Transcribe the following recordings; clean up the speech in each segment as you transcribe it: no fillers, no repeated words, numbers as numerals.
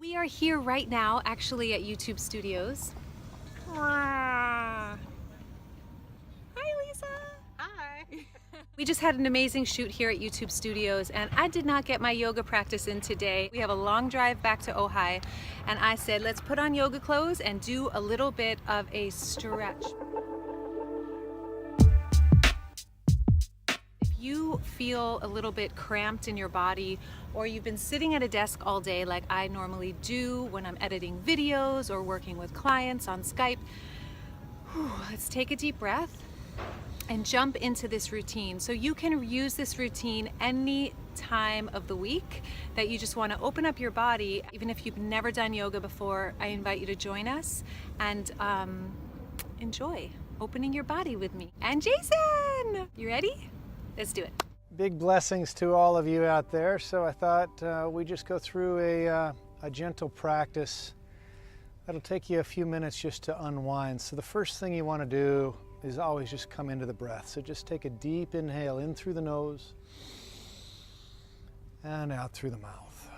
We are here right now, actually at YouTube Studios. Hi, Lisa. Hi. We just had an amazing shoot here at YouTube Studios, and I did not get my yoga practice in today. We have a long drive back to Ojai, and I said, let's put on yoga clothes and do a little bit of a stretch. If you feel a little bit cramped in your body, or you've been sitting at a desk all day like I normally do when I'm editing videos or working with clients on Skype, let's take a deep breath and jump into this routine. So you can use this routine any time of the week that you just want to open up your body. Even if you've never done yoga before, I invite you to join us and enjoy opening your body with me. And Jason, you ready? Let's do it. Big blessings to all of you out there. So I thought we just go through a gentle practice that'll take you a few minutes just to unwind. So the first thing you want to do is always just come into the breath. So just take a deep inhale in through the nose and out through the mouth.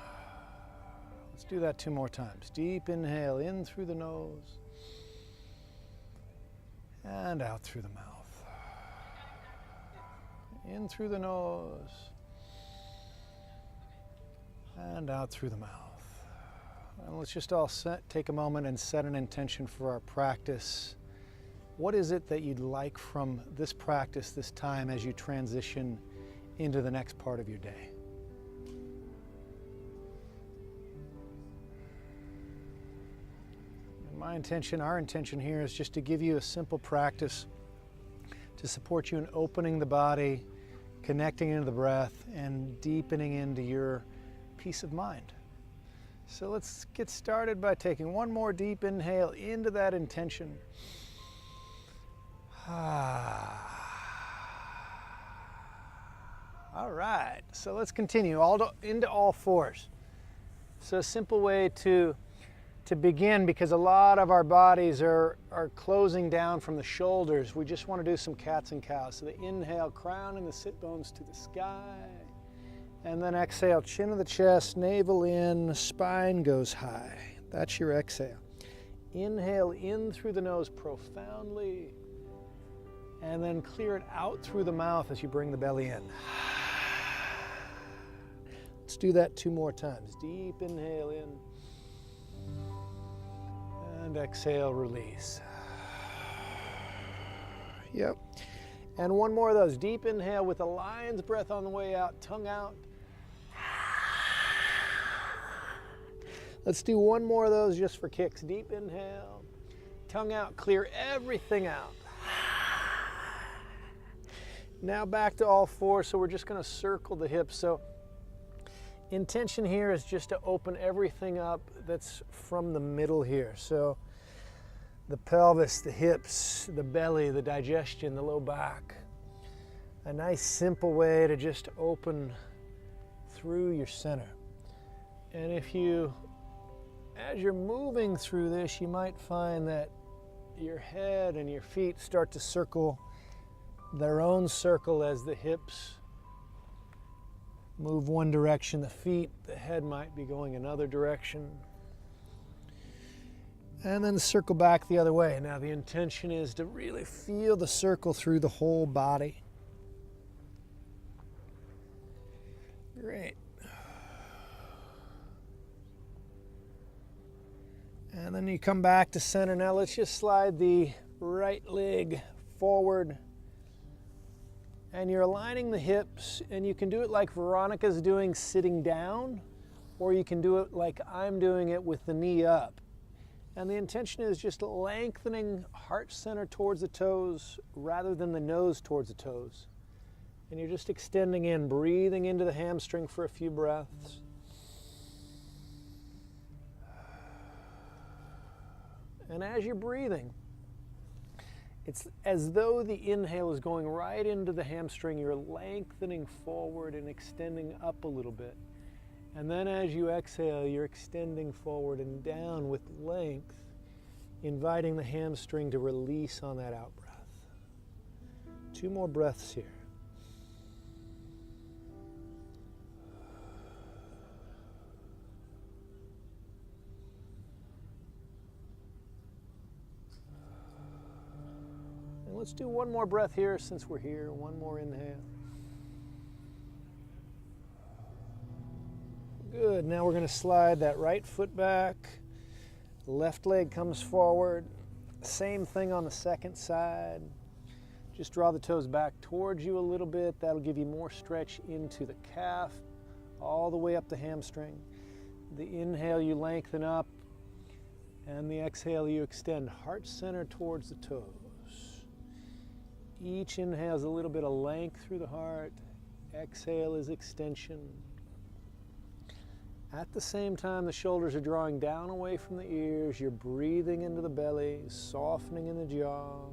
Let's do that 2 more times. Deep inhale in through the nose and out through the mouth. In through the nose and out through the mouth. And let's just all take a moment and set an intention for our practice. What is it that you'd like from this practice, this time, as you transition into the next part of your day? And my intention, our intention here is just to give you a simple practice to support you in opening the body, connecting into the breath, and deepening into your peace of mind. So let's get started by taking one more deep inhale into that intention. All right, so let's continue into all fours. So a simple way to begin, because a lot of our bodies are closing down from the shoulders, we just want to do some cats and cows. So the inhale, crown and the sit bones to the sky. And then exhale, chin to the chest, navel in, spine goes high. That's your exhale. Inhale in through the nose profoundly. And then clear it out through the mouth as you bring the belly in. Let's do that 2 more times. Deep inhale in. And exhale, release. Yep. And 1 more of those. Deep inhale with a lion's breath on the way out, tongue out. Let's do 1 more of those just for kicks. Deep inhale, tongue out, clear everything out. Now back to all 4, so we're just going to circle the hips. So intention here is just to open everything up that's from the middle here. So the pelvis, the hips, the belly, the digestion, the low back. A nice simple way to just open through your center. And if you, as you're moving through this, you might find that your head and your feet start to circle their own circle as the hips move one direction, the head might be going another direction. And then circle back the other way. Now the intention is to really feel the circle through the whole body. Great. And then you come back to center. Now let's just slide the right leg forward. And you're aligning the hips, and you can do it like Veronica's doing sitting down, or you can do it like I'm doing it with the knee up. And the intention is just lengthening heart center towards the toes rather than the nose towards the toes. And you're just extending in, breathing into the hamstring for a few breaths. And as you're breathing, it's as though the inhale is going right into the hamstring. You're lengthening forward and extending up a little bit. And then as you exhale, you're extending forward and down with length, inviting the hamstring to release on that out breath. 2 more breaths here. Let's do one more breath here since we're here. One more inhale. Good. Now we're going to slide that right foot back. Left leg comes forward. Same thing on the second side. Just draw the toes back towards you a little bit. That'll give you more stretch into the calf, all the way up the hamstring. The inhale, you lengthen up, and the exhale, you extend heart center towards the toes. Each inhale is a little bit of length through the heart. Exhale is extension. At the same time, the shoulders are drawing down away from the ears. You're breathing into the belly, softening in the jaw.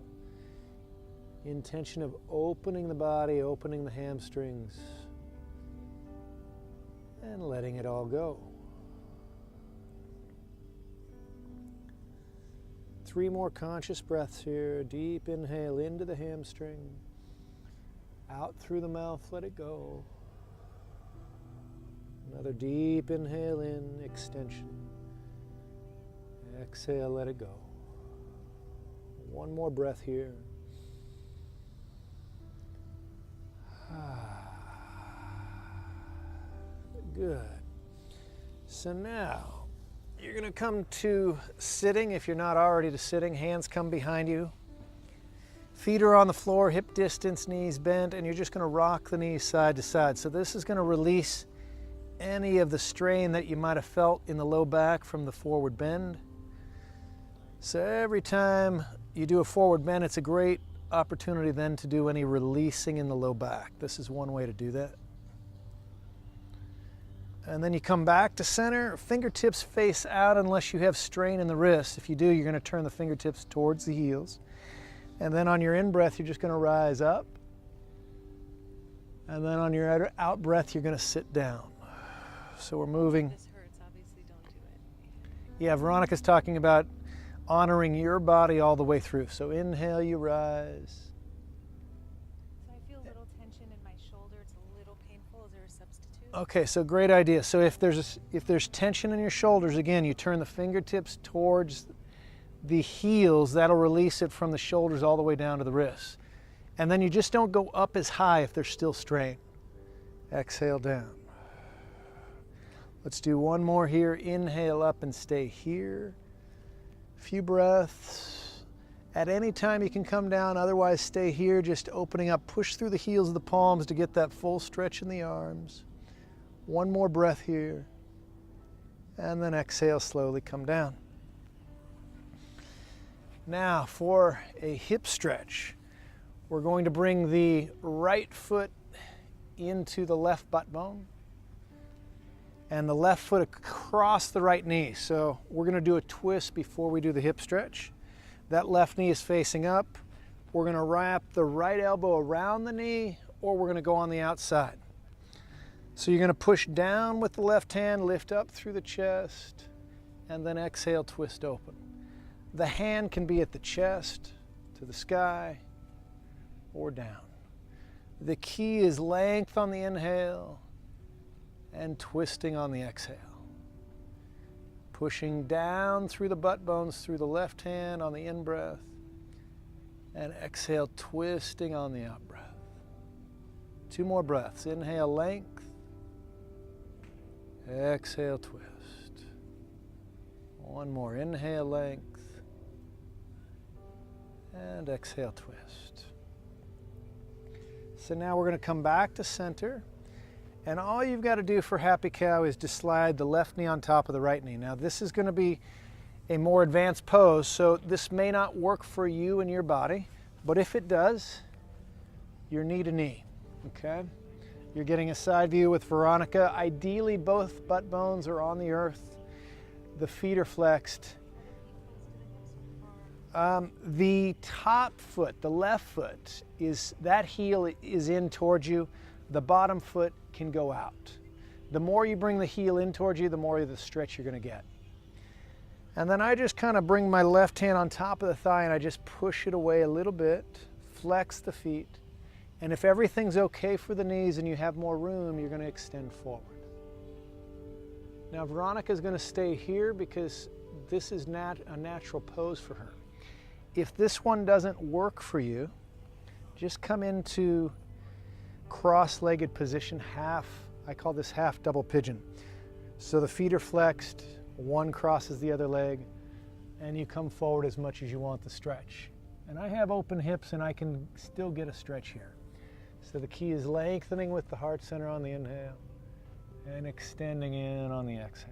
Intention of opening the body, opening the hamstrings, and letting it all go. 3 more conscious breaths here. Deep inhale into the hamstring. Out through the mouth, let it go. Another deep inhale in, extension. Exhale, let it go. One more breath here. Good. So now you're going to come to sitting. If you're not already to sitting, hands come behind you. Feet are on the floor, hip distance, knees bent, and you're just going to rock the knees side to side. So this is going to release any of the strain that you might have felt in the low back from the forward bend. So every time you do a forward bend, it's a great opportunity then to do any releasing in the low back. This is one way to do that. And then you come back to center, fingertips face out unless you have strain in the wrist. If you do, you're going to turn the fingertips towards the heels. And then on your in-breath, you're just going to rise up. And then on your out-breath, you're going to sit down. So we're moving. This hurts, obviously don't do it. Yeah, Veronica's talking about honoring your body all the way through. So inhale, you rise. So I feel a little tension in my shoulder. It's a little painful. Is there a substitute? Okay, so great idea. So if there's tension in your shoulders, again, you turn the fingertips towards the heels. That'll release it from the shoulders all the way down to the wrists. And then you just don't go up as high if there's still strain. Exhale down. Let's do one more here. Inhale up and stay here. A few breaths. At any time you can come down, otherwise stay here, just opening up. Push through the heels of the palms to get that full stretch in the arms. One more breath here. And then exhale, slowly come down. Now for a hip stretch, we're going to bring the right foot into the left butt bone and the left foot across the right knee. So we're going to do a twist before we do the hip stretch. That left knee is facing up. We're going to wrap the right elbow around the knee, or we're going to go on the outside. So you're going to push down with the left hand, lift up through the chest, and then exhale, twist open. The hand can be at the chest, to the sky, or down. The key is length on the inhale and twisting on the exhale. Pushing down through the butt bones through the left hand on the in-breath, and exhale, twisting on the out-breath. 2 more breaths. Inhale, length. Exhale, twist. 1 more. Inhale, length. And exhale, twist. So now we're going to come back to center. And all you've got to do for Happy Cow is to slide the left knee on top of the right knee. Now this is going to be a more advanced pose, so this may not work for you and your body, but if it does, you're knee to knee, okay? You're getting a side view with Veronica. Ideally, both butt bones are on the earth. The feet are flexed. The top foot, the left foot, that heel is in towards you. The bottom foot can go out. The more you bring the heel in towards you, the more of the stretch you're going to get. And then I just kind of bring my left hand on top of the thigh and I just push it away a little bit, flex the feet. And if everything's okay for the knees and you have more room, you're going to extend forward. Now Veronica's going to stay here because this is a natural pose for her. if this one doesn't work for you, just come into cross-legged position, I call this half double pigeon. So the feet are flexed, one crosses the other leg, and you come forward as much as you want the stretch. And I have open hips and I can still get a stretch here. So the key is lengthening with the heart center on the inhale and extending in on the exhale.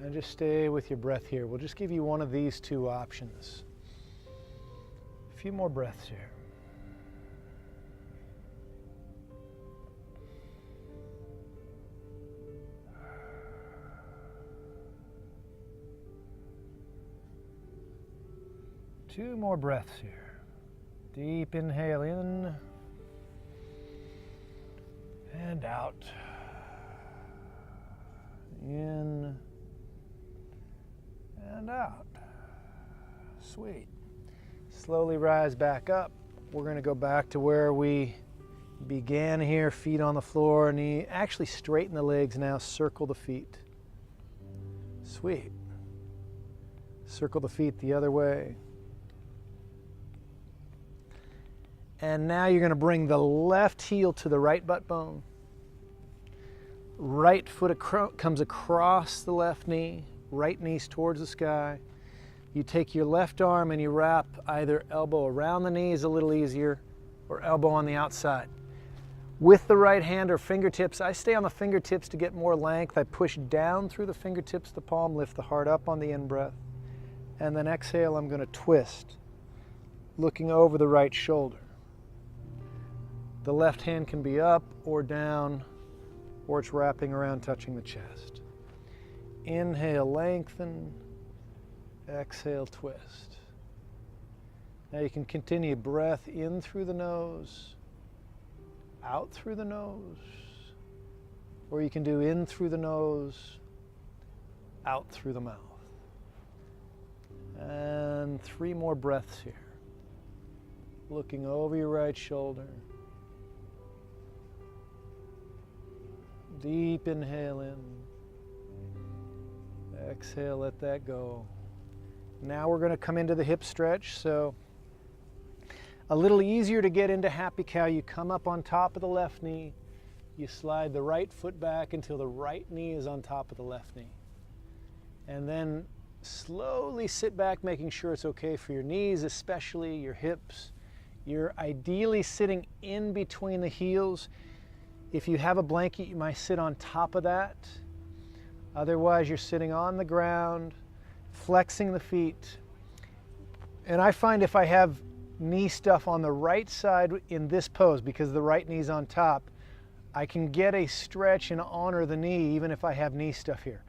And just stay with your breath here. We'll just give you one of these two options. A few more breaths here. Two more breaths here. Deep inhale in and out. In and out. Sweet. Slowly rise back up. We're going to go back to where we began here, feet on the floor, knee. Actually straighten the legs now, circle the feet. Sweet. Circle the feet the other way. And now you're going to bring the left heel to the right butt bone. Right foot comes across the left knee. Right knee's towards the sky. You take your left arm and you wrap either elbow around the knee is a little easier, or elbow on the outside. With the right hand or fingertips, I stay on the fingertips to get more length. I push down through the fingertips, the palm, lift the heart up on the in-breath. And then exhale, I'm going to twist, looking over the right shoulder. The left hand can be up or down, or it's wrapping around, touching the chest. Inhale, lengthen. Exhale, twist. Now you can continue breath in through the nose, out through the nose, or you can do in through the nose, out through the mouth. And 3 more breaths here. Looking over your right shoulder. Deep inhale in. Exhale, let that go. Now we're going to come into the hip stretch. So a little easier to get into happy cow. You come up on top of the left knee. You slide the right foot back until the right knee is on top of the left knee. And then slowly sit back, making sure it's okay for your knees, especially your hips. You're ideally sitting in between the heels. If you have a blanket, you might sit on top of that. Otherwise, you're sitting on the ground, flexing the feet. And I find if I have knee stuff on the right side in this pose, because the right knee's on top, I can get a stretch and honor the knee even if I have knee stuff here.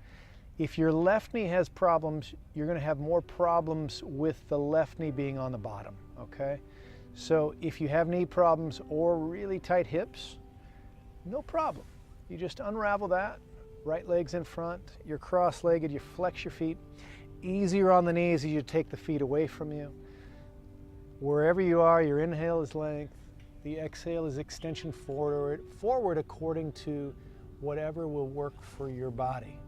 If your left knee has problems, you're going to have more problems with the left knee being on the bottom, okay? So if you have knee problems or really tight hips, no problem. You just unravel that. Right leg's in front, you're cross-legged, you flex your feet. Easier on the knees as you take the feet away from you. Wherever you are, your inhale is length, the exhale is extension forward according to whatever will work for your body.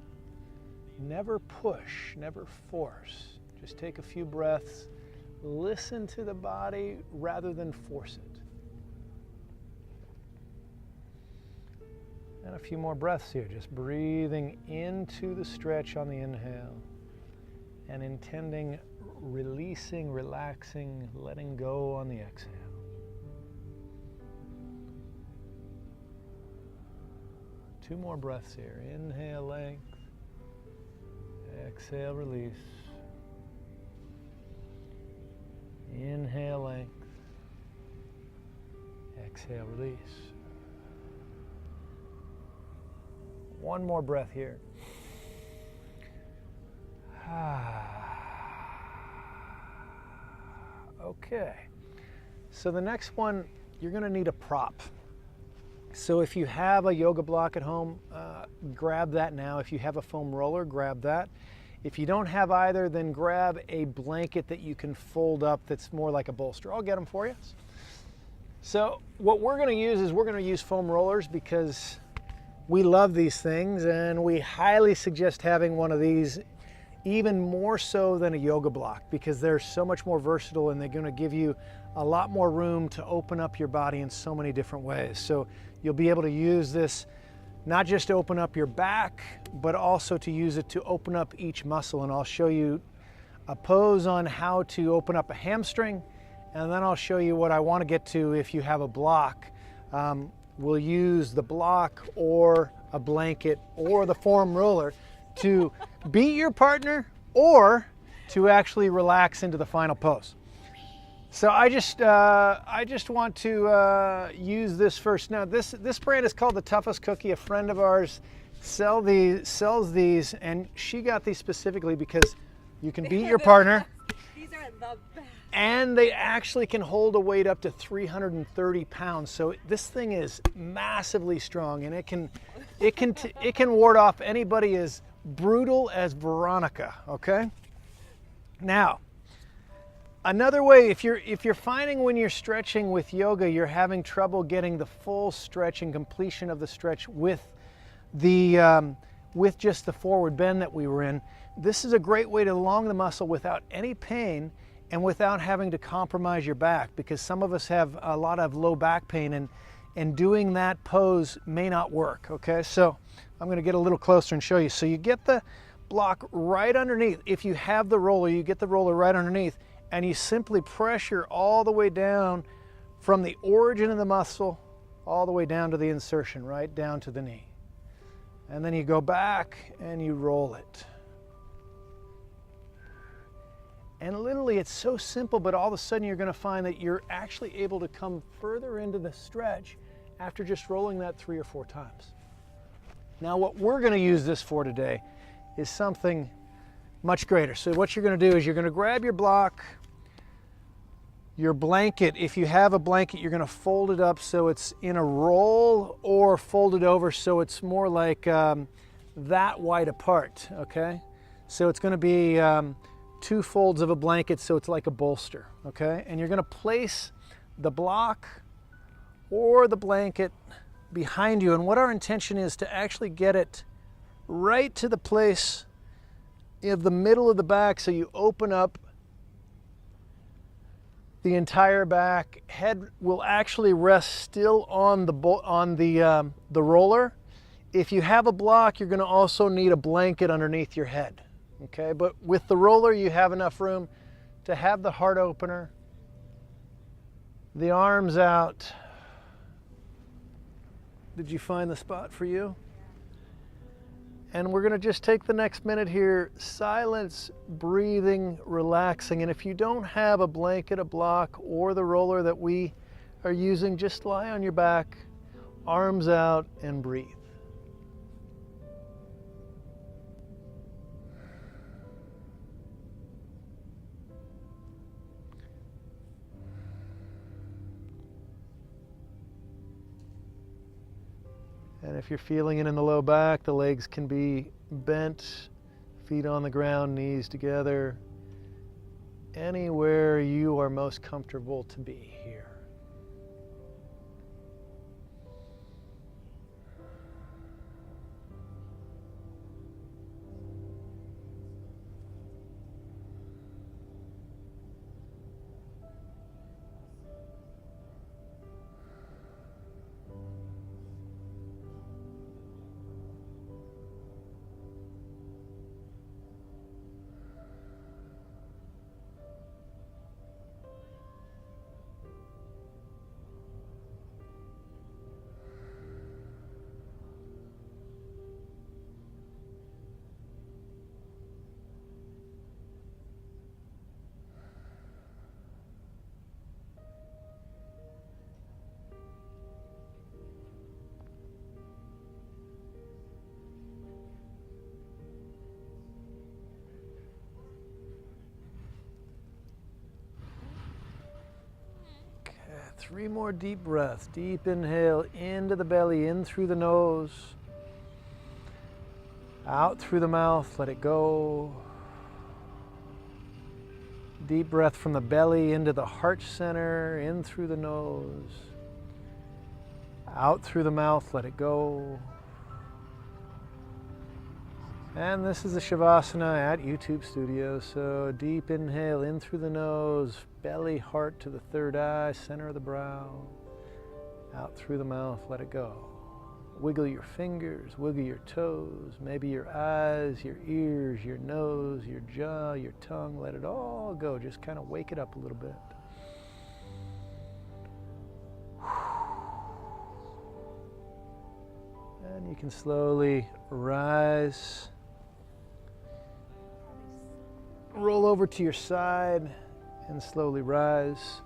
Never push, never force. Just take a few breaths, listen to the body rather than force it. And a few more breaths here, just breathing into the stretch on the inhale and intending releasing, relaxing, letting go on the exhale. Two more breaths here. Inhale, length. Exhale, release. Inhale, length. Exhale, release. One more breath here. Okay. So the next one, you're going to need a prop. So if you have a yoga block at home, grab that now. If you have a foam roller, grab that. If you don't have either, then grab a blanket that you can fold up that's more like a bolster. I'll get them for you. So what we're going to use is we're going to use foam rollers because we love these things, and we highly suggest having one of these even more so than a yoga block, because they're so much more versatile and they're going to give you a lot more room to open up your body in so many different ways. So you'll be able to use this not just to open up your back, but also to use it to open up each muscle. And I'll show you a pose on how to open up a hamstring, and then I'll show you what I want to get to if you have a block. We'll use the block or a blanket or the foam roller to beat your partner or to actually relax into the final pose. So I just want to use this first. Now this brand is called the Toughest Cookie. A friend of ours sells these, and she got these specifically because you can beat your partner. These are the best. And they actually can hold a weight up to 330 pounds. So this thing is massively strong, and it can ward off anybody as brutal as Veronica. Okay. Now, another way, if you're finding when you're stretching with yoga, you're having trouble getting the full stretch and completion of the stretch with just the forward bend that we were in, this is a great way to elongate the muscle without any pain and without having to compromise your back, because some of us have a lot of low back pain, and doing that pose may not work. Okay, so I'm going to get a little closer and show you. So you get the block right underneath. If you have the roller, you get the roller right underneath, and you simply pressure all the way down from the origin of the muscle all the way down to the insertion, right down to the knee. And then you go back and you roll it. And literally, it's so simple, but all of a sudden you're going to find that you're actually able to come further into the stretch after just rolling that 3 or 4 times. Now, what we're going to use this for today is something much greater. So what you're going to do is you're going to grab your block, your blanket. If you have a blanket, you're going to fold it up so it's in a roll, or fold it over so it's more like that wide apart, okay? So it's going to be 2 folds of a blanket, so it's like a bolster, okay? And you're going to place the block or the blanket behind you, and what our intention is to actually get it right to the place of the middle of the back, so you open up the entire back. Head will actually rest still on the roller. If you have a block, you're going to also need a blanket underneath your head. Okay, but with the roller, you have enough room to have the heart opener, the arms out. Did you find the spot for you? And we're going to just take the next minute here, silence, breathing, relaxing. And if you don't have a blanket, a block, or the roller that we are using, just lie on your back, arms out, and breathe. And if you're feeling it in the low back, the legs can be bent, feet on the ground, knees together, anywhere you are most comfortable to be here. Okay, 3 more deep breaths. Deep inhale into the belly, in through the nose, out through the mouth, let it go. Deep breath from the belly into the heart center, in through the nose, out through the mouth, let it go. And this is the Shavasana at YouTube Studio. So deep inhale in through the nose, belly, heart to the third eye, center of the brow. Out through the mouth, let it go. Wiggle your fingers, wiggle your toes, maybe your eyes, your ears, your nose, your jaw, your tongue. Let it all go. Just kind of wake it up a little bit. And you can slowly rise. Roll over to your side and slowly rise.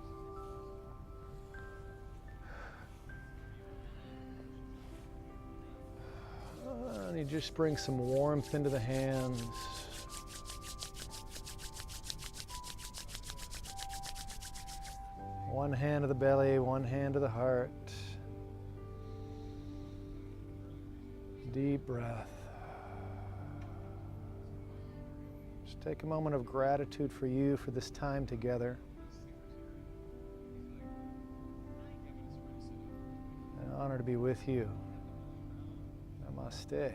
And you just bring some warmth into the hands. One hand to the belly, one hand to the heart. Deep breath. Just take a moment of gratitude for you for this time together. An honor to be with you. Namaste.